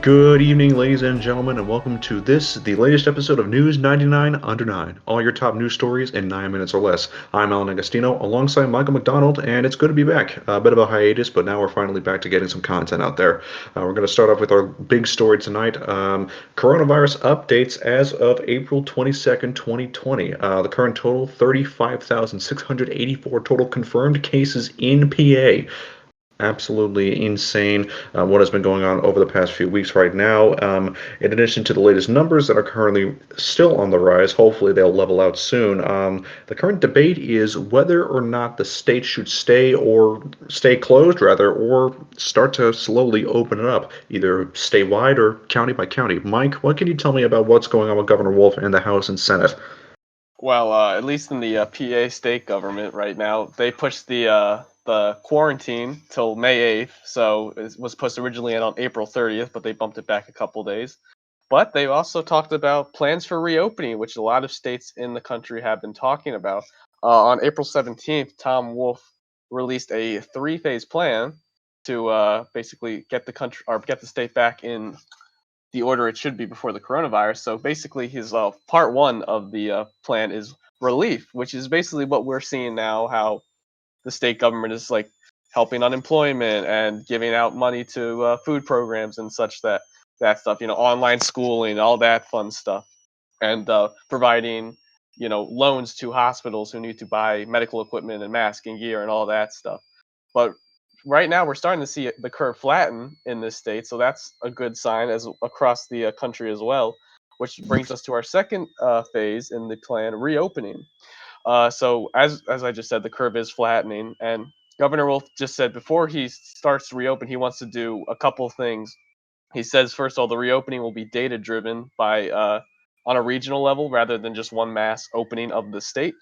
Good evening, ladies and gentlemen, and welcome to the latest episode of News 99 Under 9. All your top news stories in 9 minutes or less. I'm Alan Agostino alongside Michael McDonald, and it's good to be back. A bit of a hiatus, but now we're finally back to getting some content out there. We're going to start off with our big story tonight. Coronavirus updates as of April 22nd, 2020. The current total 35,684 total confirmed cases in PA. Absolutely insane what has been going on over the past few weeks right now. In addition to the latest numbers that are currently still on the rise, hopefully they'll level out soon. The current debate is whether or not the state should stay closed rather, or start to slowly open it up, either statewide or county by county. Mike, what can you tell me about what's going on with Governor Wolf and the House and Senate? Well, at least in the PA state government right now, they pushed the quarantine till May 8th. So it was supposed to originally end on April 30th, but they bumped it back a couple days. But they also talked about plans for reopening, which a lot of states in the country have been talking about. On April 17th, Tom Wolf released a three-phase plan to basically get the country or get the state back in the order it should be before the coronavirus. So basically, his part one of the plan is relief, which is basically what we're seeing now. How the state government is like helping unemployment and giving out money to food programs and such that stuff. Online schooling, all that fun stuff, and providing loans to hospitals who need to buy medical equipment and mask and gear and all that stuff. But right now we're starting to see the curve flatten in this state, so that's a good sign as across the country as well. Which brings us to our second phase in the plan, reopening. So as I just said, the curve is flattening, and Governor Wolf just said before he starts to reopen, he wants to do a couple things. He says first of all, the reopening will be data driven by on a regional level rather than just one mass opening of the state.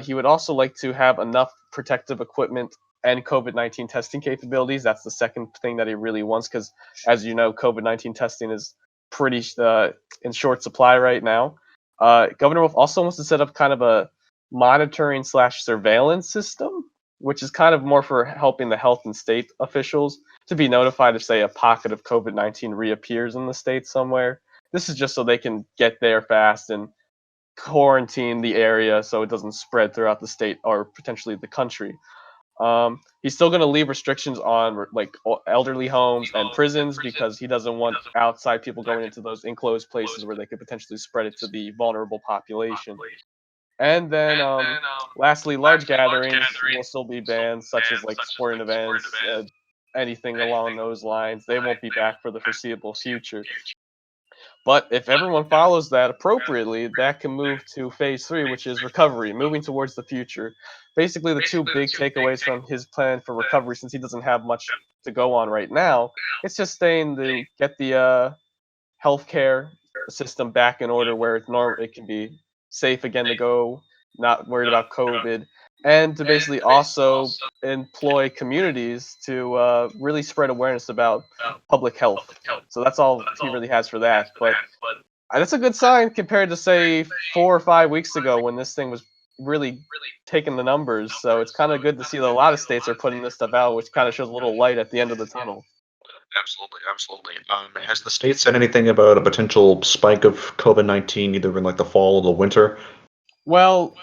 He would also like to have enough protective equipment and COVID-19 testing capabilities. That's the second thing that he really wants because, as you know, COVID-19 testing is pretty in short supply right now. Governor Wolf also wants to set up kind of a monitoring slash surveillance system, which is kind of more for helping the health and state officials to be notified if, say, a pocket of COVID-19 reappears in the state somewhere. This is just so they can get there fast and quarantine the area so it doesn't spread throughout the state or potentially the country. He's still going to leave restrictions on like elderly homes and prisons because he doesn't want outside people going into those enclosed places where they could potentially spread it to the vulnerable population. And then, lastly, large gatherings will still be banned, such as like sporting events, anything along those lines. They won't be back for the foreseeable future. But if everyone follows that appropriately, that can move to phase three, which is recovery, moving towards the future. Basically, the two big takeaways from his plan for recovery, since he doesn't have much to go on right now, it's just staying to get the healthcare system back in order where it can be safe again to go, not worried about COVID, and to basically also employ communities to really spread awareness about public health. So that's all he really has for that. But that's a good sign compared to say 4 or 5 weeks ago when this thing was really taking the numbers. So it's kind of good to see that a lot of states are putting this stuff out, which kind of shows a little light at the end of the tunnel. Absolutely, absolutely. Has the state said anything about a potential spike of COVID-19 either in like the fall or the winter? Well,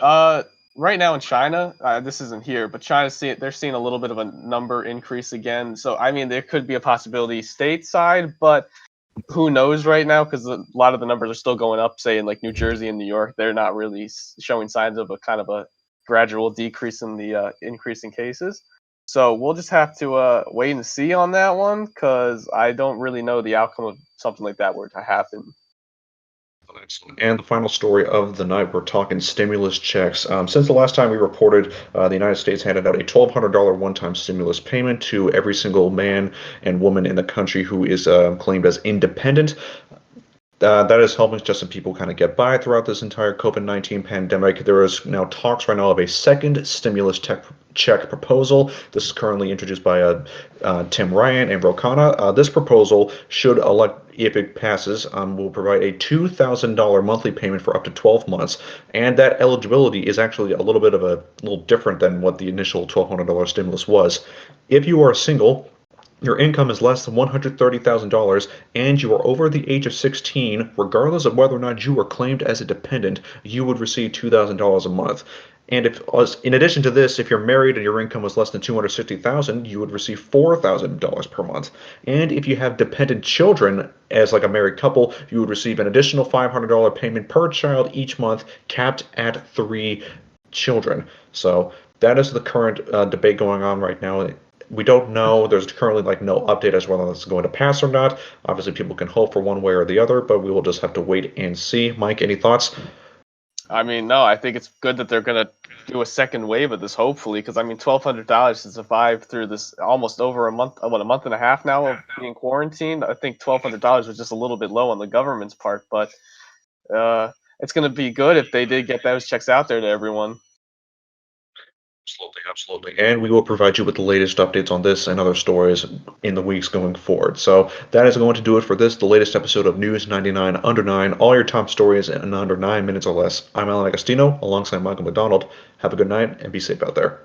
right now in China, this isn't here, but they're seeing a little bit of a number increase again. So I mean, there could be a possibility stateside, but who knows right now? Because a lot of the numbers are still going up. Say in like New Jersey and New York, they're not really showing signs of a kind of a gradual decrease in the increase in cases. So we'll just have to wait and see on that one, because I don't really know the outcome of something like that were to happen. Excellent. And the final story of the night, we're talking stimulus checks. Since the last time we reported, the United States handed out a $1,200 one-time stimulus payment to every single man and woman in the country who is claimed as independent. That is helping just some people kind of get by throughout this entire COVID-19 pandemic. There is now talks right now of a second stimulus check proposal. This is currently introduced by Tim Ryan and Ro Khanna. This proposal, if it passes, will provide a $2,000 monthly payment for up to 12 months, and that eligibility is actually a little different than what the initial $1,200 stimulus was. If you are single, your income is less than $130,000 and you are over the age of 16, regardless of whether or not you are claimed as a dependent, you would receive $2,000 a month. And if, in addition to this, if you're married and your income was less than 260,000, you would receive $4,000 per month. And if you have dependent children as like a married couple, you would receive an additional $500 payment per child each month, capped at 3 children. So that is the current debate going on right now. We don't know. There's currently like no update as to whether it's going to pass or not. Obviously, people can hope for one way or the other, but we will just have to wait and see. Mike, any thoughts? I mean, no, I think it's good that they're gonna do a second wave of this, hopefully, because I mean, $1,200 to survive through this almost over a month, a month and a half now of being quarantined. I think $1,200 was just a little bit low on the government's part, but it's gonna be good if they did get those checks out there to everyone. Absolutely, absolutely. And we will provide you with the latest updates on this and other stories in the weeks going forward. So that is going to do it for this, the latest episode of News 99 Under 9, all your top stories in under 9 minutes or less. I'm Alan Agostino alongside Michael McDonald. Have a good night and be safe out there.